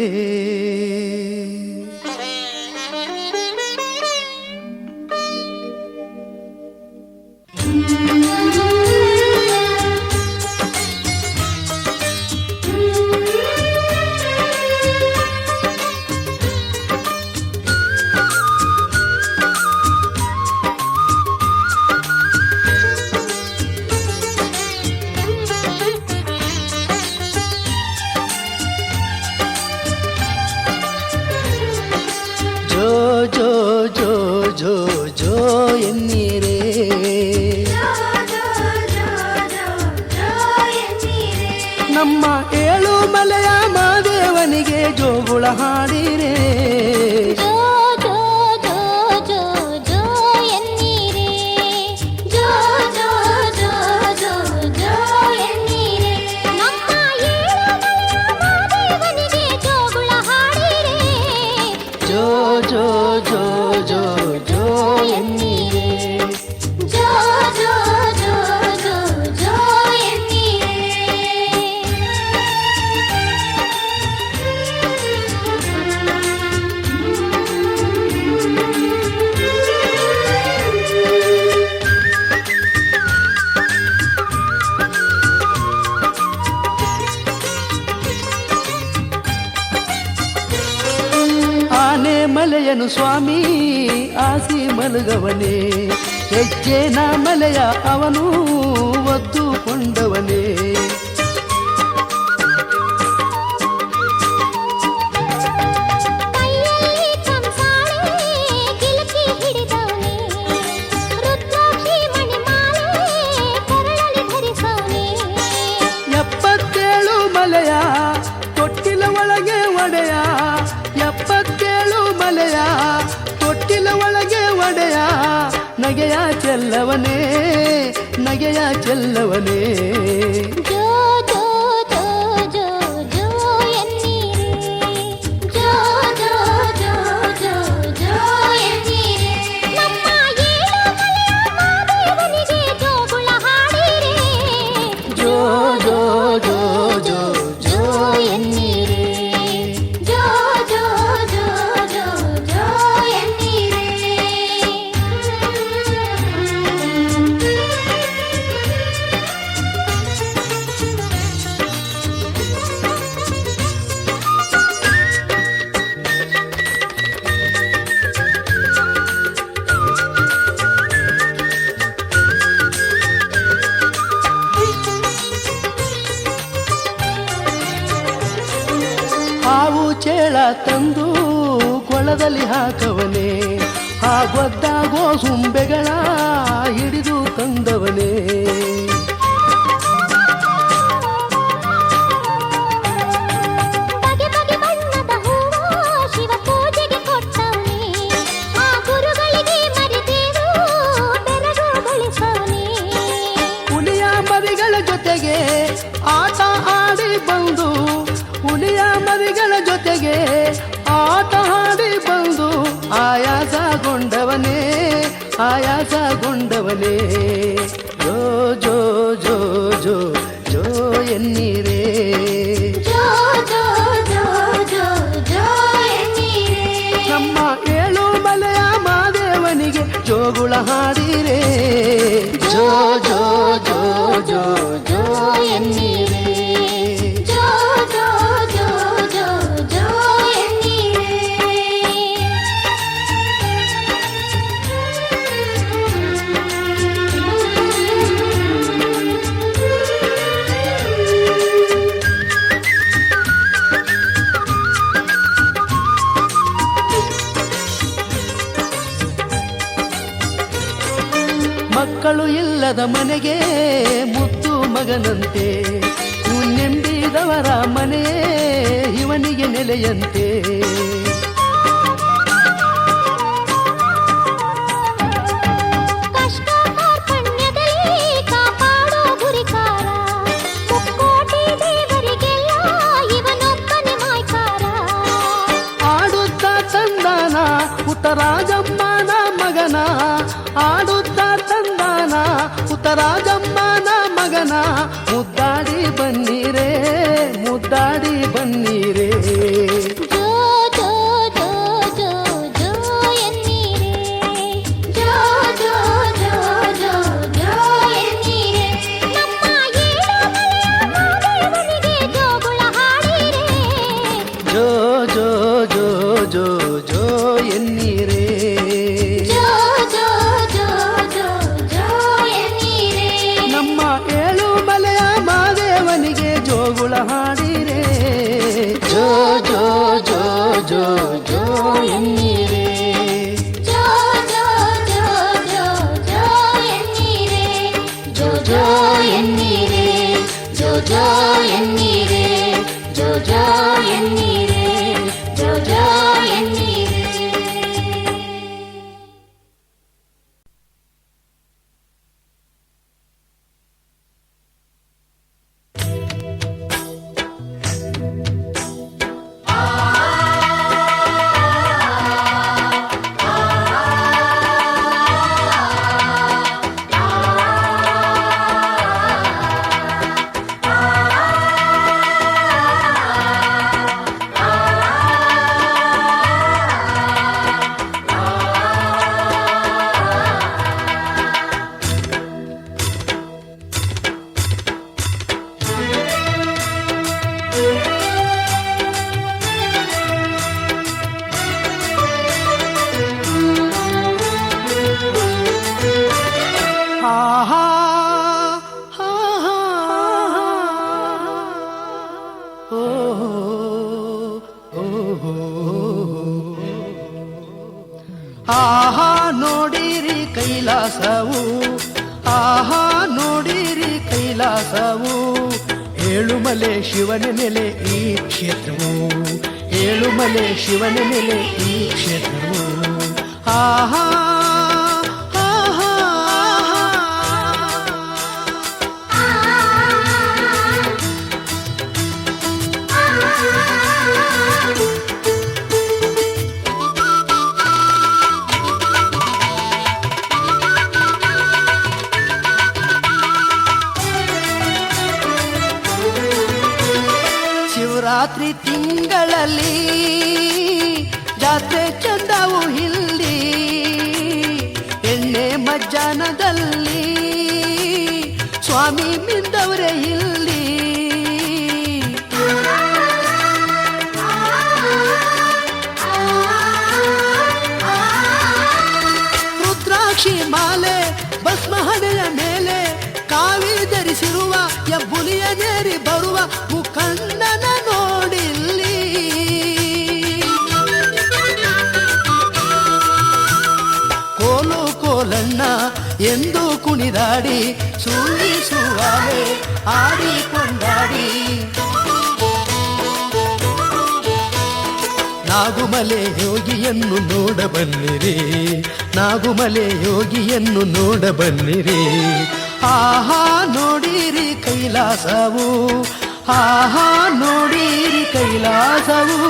ಜೋ ಜೋ ಜೋ ಜೋ ಎನ್ನೀರೇ, ನಮ್ಮ ಏಳು ಮಲೆಯ ಮಾದೇವನಿಗೆ ಜೋಗುಳ ಹಾಡಿರೆ. ಮಲೆಯನು ಸ್ವಾಮಿ ಆಸಿ ಮಲಗವನೇ, ಹೆಜ್ಜೆನ ಮಲೆಯ ಅವನು ಒದ್ದುಕೊಂಡವನೇ. ತೊಟ್ಟಿಲ ಒಳಗೆ ಒಡೆಯ ಚೆಲ್ಲವನೇ ನಗೆಯ ಚೆಲ್ಲವನೇ ಜೋ ಜೋ ಜೋ ಜೋ ಜೋ ಎನ್ನೀರೆ ಜೋ ಜೋ ಜೋ ಜೋ ಜೋ ಎನ್ನೀರೆ ನಮ್ಮ ಏಳು ಮಲೆಯ ಮಾದೇವನಿಗೆ ಜೋಗುಳ ಹಾಡಿರೆ ಜೋ ಜೋ ಜೋ ಜೋ ಜೋ ಎನ್ನೀರೆ ಜೋ ಜೋ ಜೋ ಜೋ ಜೋ ಎನ್ನೀರೆ ಹಾವು ಚೇಳ ತಂದು ಕೊಳದಲ್ಲಿ ಹಾಕವನೇ ಹಾಗೊದ್ದಾಗೋ ಸುಂಬೆಗಳ ಹಿಡಿದು ತಂದವನೇ ಬಗೆ ಬಗೆ ಬಣ್ಣದ ಹೂವ ಶಿವ ಪೂಜೆಗೆ ಕೊಟ್ಟವನೇ ಆ ಗುರುಗಳಿಗೆ ಮರಿದೇವು ಬೆರಗುಗೊಳಿಸವನೇ ಹುಲಿಯ ಮರಿಗಳ ಜೊತೆಗೆ ಆಟ ಆಡಿ ಬಂದು ಹುಲಿಯ ಮರಿಗಳ ಜೊತೆಗೆ ಆಟ ಆಡಿ ಬಂದು ಆಯಾಸಗೊಂಡವನೇ ಆಯಾಸಗೊಂಡವನೇ ಜೋ ಜೋ ಜೋ ಜೋ ಜೋ ಎನ್ನೀರೇ ಜೋ ಜೋ ಜೋ ಜೋ ಜೋ ಎನ್ನೀರೆ ನಮ್ಮ ಏಳು ಮಲೆಯ ಮಾದೇವನಿಗೆ ಜೋಗುಳ ಹಾಡಿರೇ ಜೋ ಜೋ ಜೋ ಜೋ ಜೋ ಎನ್ನೀರೇ ಜೋ ಜೋ ಜೋ ಜೋ ಜೋ ಎನ್ನೀರೆ ಮಕ್ಕಳು ಇಲ್ಲದ ಮನೆಗೆ ಮುದ್ದು ಮಗನಂತೆ ನೆಂಬಿದವರ ಮನೆಯೇ ಇವನಿಗೆ ನೆಲೆಯಂತೆ ಕಷ್ಟ ಕಾರ್ಪಣ್ಯದಲ್ಲಿ ಕಾಪಾಡೋ ಗುರಿಕಾರ ಮುಕ್ಕೋಟಿ ದೇವರಿಗೆಲ್ಲ ಇವನೊಬ್ಬನೇ ಮಾಯ್ಕಾರ ಆಡುತ್ತಾ ತಂದಾನ ಪುಟ್ಟರಾಜಮ್ಮನ ಮಗನ ಆಡುತ್ತಾ ತಂದಾನ ಪುಟ್ಟರಾಜಮ್ಮನ ಮಗನ ಮುದ್ದಾಡಿ ಬನ್ನೀರೇ ಮುದ್ದಾಡಿ ಬನ್ನೀರೇ ಜೋ ಜೋ ಜೋ ಜೋ ಜೋ ಎನ್ನೀರೆ ಜೋ ಜೋ ಜೋ ಜೋ ಜೋ ಎನ್ನೀರೆ ನಮ್ಮ ಏಳು ಮಲೆಯ ಮಾದೇವನಿಗೆ ಜೋಗುಳ ಹಾಡಿರೆ ಜೋ ಜೋ ಜೋ ಜೋ ಜೋ ಎನ್ನೀರೇ ಜೋ ಜೋ ಜೋ ಜೋ ಜೋ ಎನ್ನೀರೆ ನಮ್ಮ ಏಳು ಮಲೆಯ ಮಾದೇವನಿಗೆ ಜೋಗುಳ ಹಾಡಿರೇ ಜೋ ಜೋ ಜೋ ಜೋ ಜೋ ಎನ್ನೀರೇ ಜೋ ಜೋ ಜೋ ಜೋ ಜೋ ಎನ್ನೀರೆ ಜೋ ಜೋ ಎನ್ನೀರೇ ಜೋ ಜೋ ಎನ್ನೀರೇ ಜೋ ಜೋ ಎನ್ನೀರೇ ಜೋ ಜೋ ಎನ್ನೀರೇ ಆಹಾ ನೋಡಿರಿ ಕೈಲಾಸವು ಆಹಾ ನೋಡಿರಿ ಕೈಲಾಸವು ಏಳುಮಲೆ ಶಿವನ ನೆಲೆ ಈ ಕ್ಷೇತ್ರವು ಏಳುಮಲೆ ಶಿವನ ನೆಲೆ ಈ ಕ್ಷೇತ್ರವು ಆಹಾ ಆಹಾ ಜಾತ್ರೆ ಚಂದವು ಇಲ್ಲಿ ಎಣ್ಣೆ ಮಜ್ಜಾನದಲ್ಲಿ ಸ್ವಾಮಿ ಮಿಂದವರೇ ಇಲ್ಲಿ ರುದ್ರಾಕ್ಷಿ ಮಾಲೆ ಭಸ್ಮ ಹಣೆಯ ಮೇಲೆ ಕಾವಿ ಧರಿಸಿರುವ ಎಬ್ಬುಲಿಯನೇರಿ ಬರುವ ಮುಖಂಡನ ನೋಡಿಲ್ಲಿ ಕೋಲು ಕೋಲಣ್ಣ ಎಂದು ಕುಣಿದಾಡಿ ಸುಳಿಸುವಾಲೆ ಆಡಿಕೊಂಡಾಡಿ ನಾಗುಮಲೆ ಯೋಗಿಯನ್ನು ನೋಡ ಬನ್ನಿರಿ ನಾಗುಮಲೆ ಯೋಗಿಯನ್ನು ನೋಡ ಬನ್ನಿರಿ ಆಹಾ ನೋಡಿರಿ ಕೈಲಾಸವು ಆಹಾ ನೋಡಿರಿ ಕೈಲಾಸವು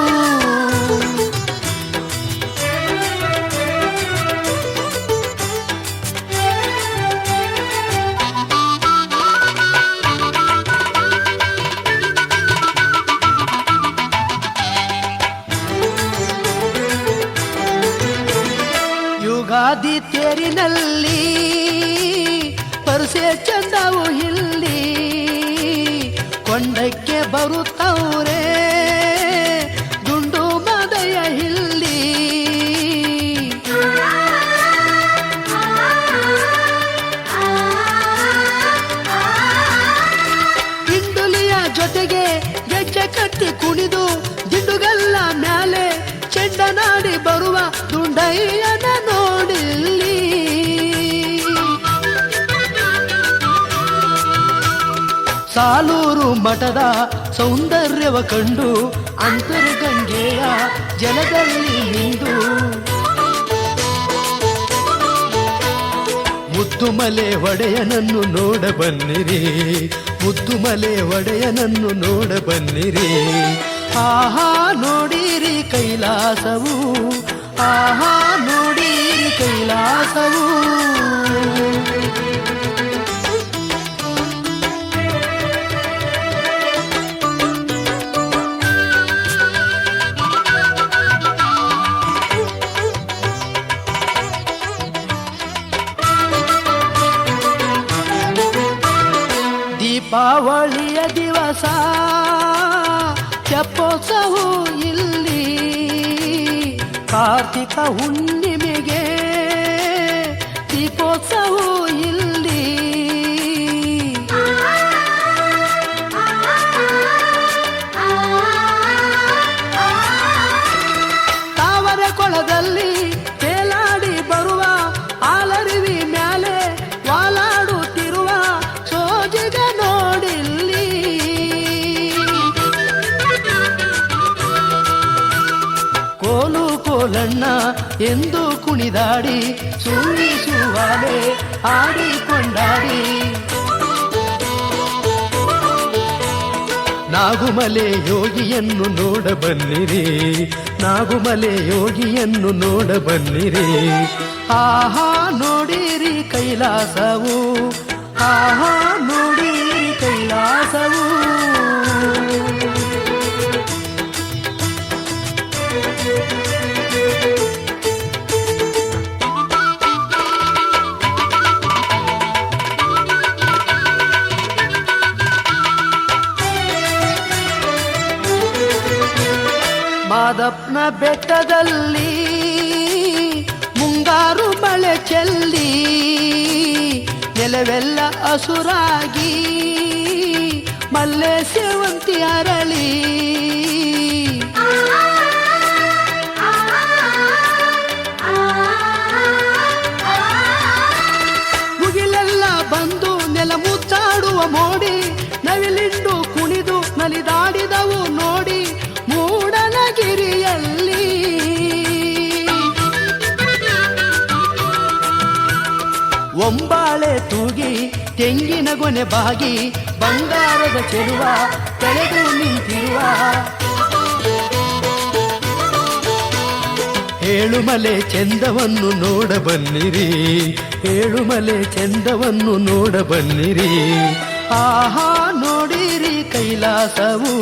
ಯುಗಾದಿ ತೇರಿನಲ್ಲಿ ಪರಸೆ ಚಂದವು ಇಲ್ಲಿ ಕೊಂಡಕ್ಕೆ ಬರುತ್ತವ್ರೆ ದುಂಡು ಮದಯ ಇಲ್ಲಿ ಹಿಂಡುಲಿಯ ಜೊತೆಗೆ ಗೆಜ್ಜೆ ಕಟ್ಟಿ ಕುಣಿದು ದಿಂಡುಗಲ್ಲ ಮ್ಯಾಲೆ ಚೆಂಡನಾಡಿ ಬರುವ ದುಂಡಯ್ಯನ ನೋಡಿಲ್ಲಿ ಸಾಲೂರು ಮಠದ ಸೌಂದರ್ಯವ ಕಂಡು ಅಂತರ್ಗಂಗೆಯ ಜಲದಲ್ಲಿ ನಿಂದು ಮುದ್ದುಮಲೆ ಒಡೆಯನನ್ನು ನೋಡ ಬನ್ನಿರಿ ಮುದ್ದುಮಲೆ ಒಡೆಯನನ್ನು ನೋಡ ಬನ್ನಿರಿ ಆಹಾ ನೋಡಿರಿ ಕೈಲಾಸವು ಆಹಾ ನೋಡಿರಿ ಕೈಲಾಸವು ದೀಪಾವಳಿಯ ದಿವಸ ತೆಪ್ಪೋತ್ಸವವು ಇಲ್ಲಿ ಕಾರ್ತಿಕ ಹುಣ್ಣಿಮೆಗೆ ದೀಪೋತ್ಸವವು ಇಲ್ಲಿ ತಾವರ ಕೊಳದಲ್ಲಿ ತೇಲಾಡಿ ಬರುವ ಆಲರಿವಿ ಮ್ಯಾಲೆ ವಾಲಾಡುತ್ತಿರುವ ಸೋಜಿಗ ನೋಡಿಲ್ಲಿ ಕೋಲು ಕೋಲಣ್ಣ ಎಂದು ಕುಣಿದಾಡಿ ಸುಳಿಸುವಾಲೆ ಆಡಿಕೊಂಡಾಡಿ ನಾಗುಮಲೆ ಯೋಗಿಯನ್ನು ನೋಡ ಬನ್ನಿರಿ ನಾಗುಮಲೆ ಯೋಗಿಯನ್ನು ನೋಡ ಬನ್ನಿರಿ ಆಹಾ ನೋಡಿರಿ ಕೈಲಾಸವು ಆಹಾ ನೋಡಿರಿ ಕೈಲಾಸವು ಮಾದಪ್ಪನ ಬೆಟ್ಟದಲ್ಲಿ ಮುಂಗಾರು ಮಳೆ ಚೆಲ್ಲಿ ನೆಲವೆಲ್ಲ ಹಸುರಾಗಿ ಮಲ್ಲೆ ಸೇವಂತಿ ಅರಳಿ ಮುಗಿಲೆಲ್ಲ ಬಂದು ನೆಲ ಮುಚ್ಚಾಡುವ ಮೋಡಿ ನವಿಲಿಂಡು ಕುಣಿದು ನಲಿದಾಡಿದವು ನೋಡಿ ಮೂಡಲಗಿರಿಯಲ್ಲಿ ಒಂಬಾಳೆ ತೂಗಿ ತೆಂಗಿನ ಗೊನೆ ಬಾಗಿ ಬಂಗಾರದ ಚೆಲುವ ತಳೆದು ನಿಂತಿರುವ ಏಳುಮಲೆ ಚಂದವನ್ನು ನೋಡ ಬನ್ನಿರಿ ಏಳುಮಲೆ ಚಂದವನ್ನು ನೋಡ ಬನ್ನಿರಿ ಆಹಾ ನೋಡಿರಿ ಕೈಲಾಸವು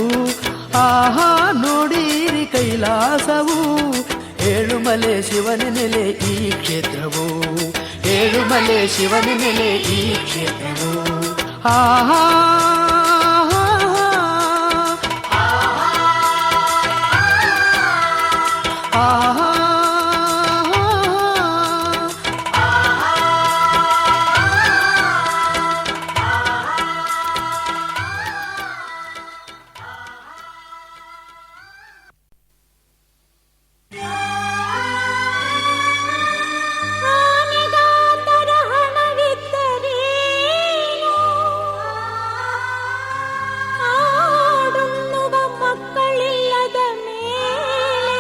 ಆಹಾ ನೋಡಿರಿ ಕೈಲಾಸವು ಏಳುಮಲೆ ಶಿವನ ನೆಲೆ ಈ ಕ್ಷೇತ್ರವು, ಏಳುಮಲೆ ಶಿವನ ನೆಲೆ ಈ ಕ್ಷೇತ್ರವು. ಆಹಾ ಆಹಾ ಆನೆಗಾತರ ಹಣವಿದ್ದರೇನು, ಆಡುನ್ನುವ ಮಕ್ಕಳಿಲ್ಲದ ಮೇಲೆ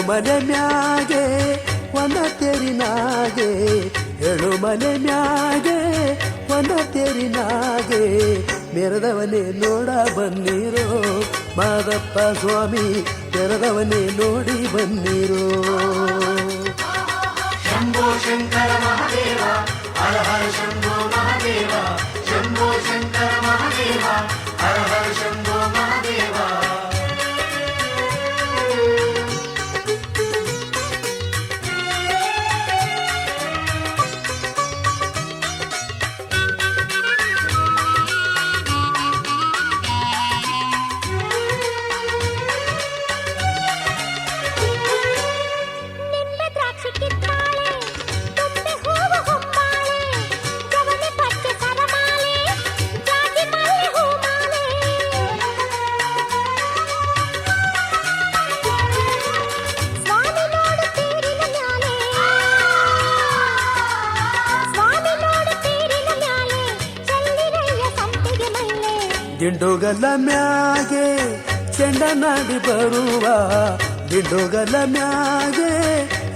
ಮಲೆ ಮ್ಯಾಗೆ ಒಂದ ತೆರಿನಾಗೆ ಏಳು ಮಲೆ ಮ್ಯಾಗೆ ಒಂದ ತೆರಿನಾಗೆ ಮೆರೆದವನೇ ನೋಡ ಬನ್ನಿರೋ ಮಾದಪ್ಪ ಸ್ವಾಮಿ ಮೆರೆದವನೇ ನೋಡಿ ಬನ್ನಿರೋ ಶಂಭೋ ಶಂಕರ ಮಹಾದೇವ ಹರ ಹರ ಶಂಭೋ ಮಹಾದೇವ ಶಂಭೋ ಶಂಕರ ಮಹಾದೇವ ಹರ ಹರ ಶಂಭೋ ಮಹಾದೇವ ನಿಂಬೆ ದ್ರಾಕ್ಷಿ ಕಿತ್ತಾಳೆ ತುಂಬೆ ಹೂವು ಹೊಂಬಾಳೆ ಜವನೆ ಪಚ್ಚೆ ಸರಮಾಲೆ ಜಾಜಿ ಮಲ್ಲೆ ಹೂಮಾಲೆ ಸ್ವಾಮಿ ನೋಡು ತೇರಿನ ಮ್ಯಾಲೆ ಸ್ವಾಮಿ ನೋಡು ತೇರಿನ ಮ್ಯಾಲೆ ಚೆಲ್ಲಿರಯ್ಯ ಸಂಪಿಗೆ ಮಲ್ಲೆ ದಿಂಡುಗಲ್ಲ ಮ್ಯಾಗೆ ಚೆಂಡನಾಡಿ ಬರುವ ದಿಂಡುಗಲ್ಲ ಮ್ಯಾಗೆ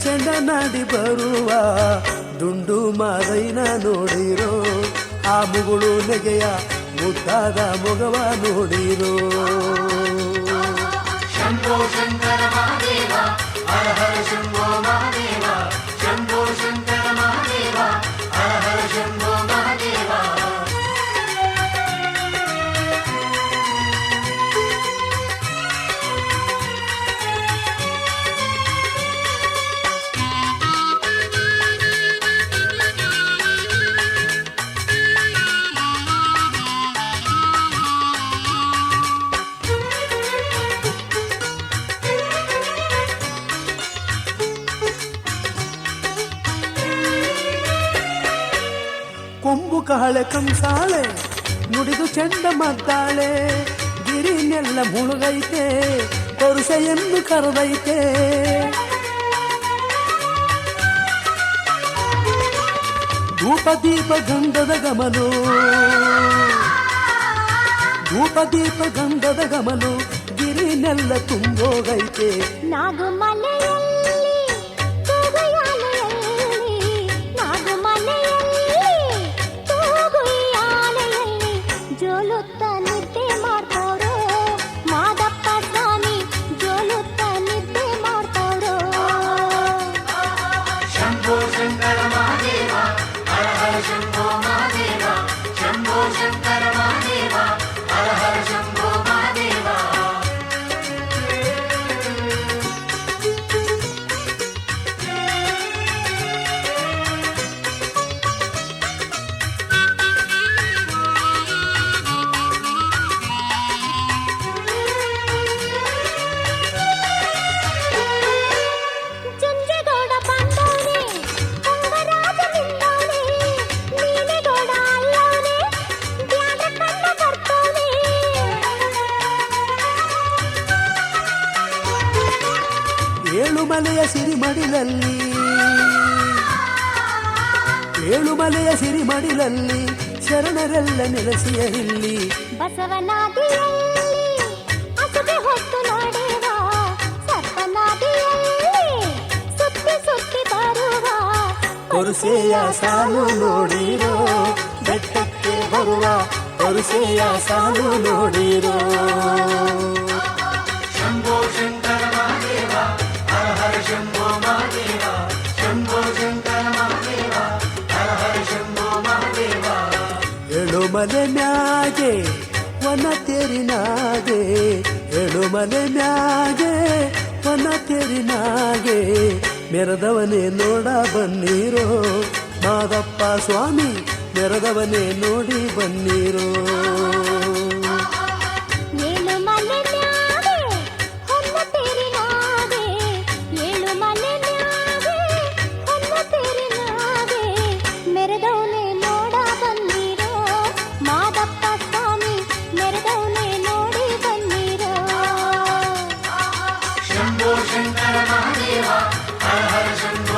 ಚೆಂಡನಾಡಿ ಬರುವ ದುಂಡು ಮಾದೈನ ನೋಡಿರೋ ಆ ಮುಗುಳು ನೆಗೆಯ ಮುದ್ದಾದ ಮೊಗವ ನೋಡಿರೋ ಶಂಭೋ ಶಂಕರ ಮಹಾದೇವ ಹರ ಹರ ಶಂಭೋ ಮಹಾದೇವ ಶಂಭೋ ಶಂಕರ ಮಹಾದೇವ ಹರ ಹರ ಶಂಭೋ ಮಹಾದೇವ ಕೊಂಬು ಕಹಳೆ ಕಂಸಾಳೆ ನುಡಿದು ಚೆಂಡ ಮದ್ದಾಳೆ ಗಿರಿನೆಲ್ಲ ಮುಳುಗೈತೆ ಪರುಷೆಯನ್ನು ಕರೆದೈತೆ ಧೂಪ ದೀಪ ಗಂಧದ ಗಮನು ಧೂಪ ದೀಪ ಗಂಧದ ಗಮನು ಗಿರಿನೆಲ್ಲ ತುಂಬೋಗೈತೆ ನಾಗುಮಲೆಯಲ್ಲಿ ತೂಗುಯಾಲೆಯಲ್ಲಿ ನಾಗುಮಲೆಯಲ್ಲಿ ತೂಗುಯಾಲೆಯಲ್ಲಿ ಜೋಲುತ್ತ ನಿದ್ದೆ ಮಾಡ್ತಾವ್ರೋ ಮಾದಪ್ಪ ಸ್ವಾಮಿ ಜೋಲುತ್ತ ನಿದ್ದೆ ಮಾಡ್ತಾವ್ರೋ ಶಂಭೋ ಶಂಕರ ಮಹಾದೇವ ಹರ ಹರ ಶಂಭೋ ಮಹಾದೇವ ಶಂಭೋ ಶಂಕರ ಮಹಾದೇವ ಹರ ಹರ ಶಂಭೋ ಮಹಾದೇವ ಜಂಜೆಗೌಡ ಬಂದವನೇ ಪಂಗರಾಜ ನಿಂದವನೇ ನೀನೆಗೌಡ ಅಲ್ಲವನೇ ಧ್ಯಾನ ಕಣ್ಣ ಬರ್ತವನೇ ಏಳು ಮಲೆಯ ಸಿರಿಮಡಿಲಲ್ಲಿ ಏಳು ಮಲೆಯ ಸಿರಿಮಡಿಲಲ್ಲಿ ಶರಣರೆಲ್ಲ ನೆಲೆಸಿಯ ಇಲ್ಲಿ ಬಸವನಾದಿಯಲ್ಲಿ ಅಸುಗೆ ಹೊತ್ತು ನೋಡುವ ಸರ್ಪನಾದಿಯಲ್ಲಿ ಸುತ್ತಿ ಸುತ್ತಿ ಬರುವ ಕೊರುಸೆಯ ಸಾಲು ನೋಡಿರೋ ಬೆಟ್ಟಕ್ಕೆ ಬರುವ ಕೊರುಸೆಯ ಸಾಲು ನೋಡಿರೋ ಶಂಭೋ ಶಂಕರ ಮಹಾದೇವ ಹರ ಹರ ಶಂಭೋ ಮಹಾದೇವ ಶಂಭೋ ಶಂಕರ ಮಹಾದೇವ ಹರ ಹರ ಶಂಭೋ ಮಹಾದೇವ ಏಳು ಮಲೆ ಮ್ಯಾಗೆ ವನ ತೆರಿನಾಗೆ ಏಳು ಮಲೆ ಮ್ಯಾಗೆ ವನ ತೆರಿನಾಗೆ ಮೆರೆದವನೇ ನೋಡ ಬನ್ನಿರೋ ಮಾದಪ್ಪ ಸ್ವಾಮಿ ಮೆರೆದವನೇ ನೋಡಿ ಬನ್ನಿರೋ ಏಳು ಮಲೆ ಮ್ಯಾಗೆ ಹೊನ್ನ ತೇರಿನಾಗೆ ಏಳು ಮಲೆ ಮ್ಯಾಗೆ ಹೊನ್ನ ತೇರಿನಾಗೆ ಮೆರೆದವನೇ ನೋಡ ಬನ್ನಿರೋ ಮಾದಪ್ಪ ಸ್ವಾಮಿ ಮೆರೆದವನೇ ನೋಡಿ ಬನ್ನಿರೋ ಶಂಭೋ ಶಂಕರ ಮಹಾದೇವ ಹರ ಹರ ಶಂಭೋ